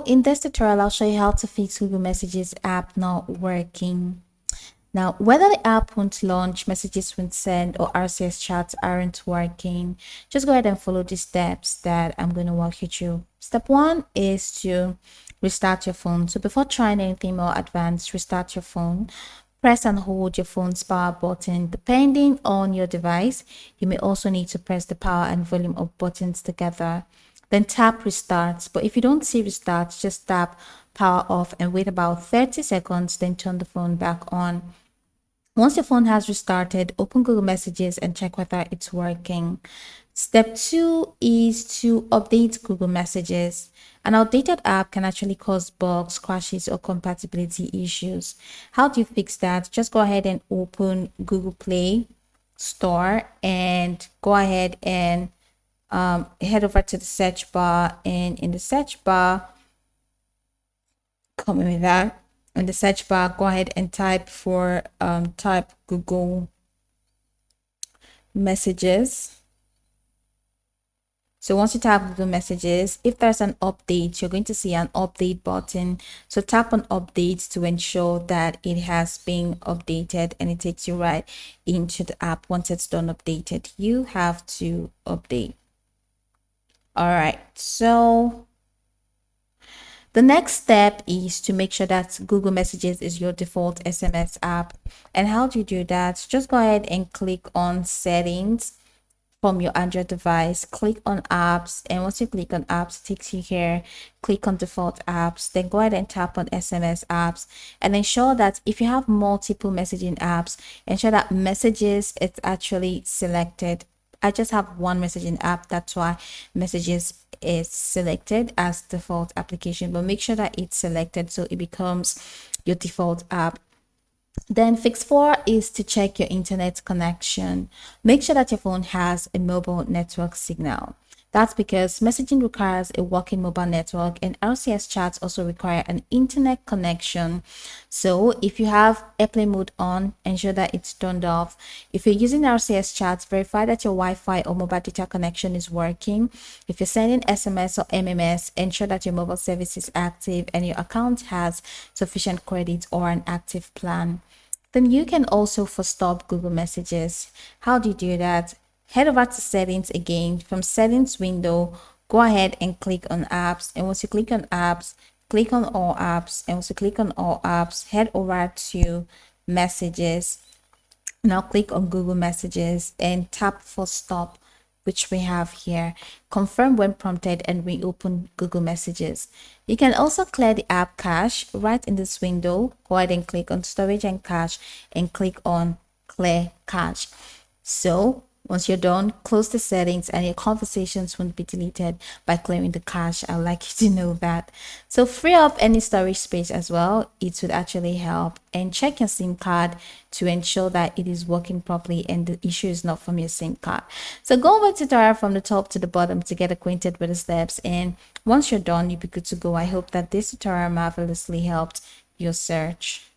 in this tutorial, I'll show you how to fix Google Messages app not working. Now, whether the app won't launch, messages won't send, or RCS chats aren't working, just go ahead and follow the steps that I'm going to walk you through. Step one is to restart your phone. So before trying anything more advanced, restart your phone. Press and hold your phone's power button. Depending on your device, you may also need to press the power and volume up buttons together. Then tap restart. But if you don't see restart, just tap power off and wait about 30 seconds, then turn the phone back on. Once your phone has restarted, open Google Messages and check whether it's working. Step two is to update Google Messages. An outdated app can actually cause bugs, crashes, or compatibility issues. How do you fix that? Just go ahead and open Google Play Store and go ahead and head over to the search bar, and in the search bar, coming with that, in the search bar, go ahead and type Google Messages. So once you tap Google Messages, if there's an update, you're going to see an update button. So tap on updates to ensure that it has been updated, and it takes you right into the app. Once it's done updated, you have to update. All right, so the next step is to make sure that Google Messages is your default SMS app. And how do you do that? Just go ahead and click on settings from your Android device, click on apps, and once you click on apps, it takes you here. Click on default apps, then go ahead and tap on SMS apps, and ensure that if you have multiple messaging apps, ensure that messages is actually selected. I just have one messaging app, that's why messages is selected as default application, but make sure that it's selected so it becomes your default app. Then fix 4 is to check your internet connection. Make sure that your phone has a mobile network signal. That's because messaging requires a working mobile network, and RCS chats also require an internet connection. So if you have airplane mode on, ensure that it's turned off. If you're using RCS chats, verify that your Wi-Fi or mobile data connection is working. If you're sending SMS or MMS, ensure that your mobile service is active and your account has sufficient credit or an active plan. Then you can also stop Google Messages. How do you do that? Head over to settings again. From settings window, go ahead and click on apps, and once you click on apps, click on all apps, and once you click on all apps, head over to messages. Now click on Google Messages and tap for stop, which we have here. Confirm when prompted and reopen Google Messages. You can also clear the app cache right in this window. Go ahead and click on storage and cache and click on clear cache. So once you're done, close the settings and your conversations won't be deleted by clearing the cache. I'd like you to know that. So free up any storage space as well. It would actually help. And check your SIM card to ensure that it is working properly and the issue is not from your SIM card. So go over the tutorial from the top to the bottom to get acquainted with the steps. And once you're done, you'll be good to go. I hope that this tutorial marvelously helped your search.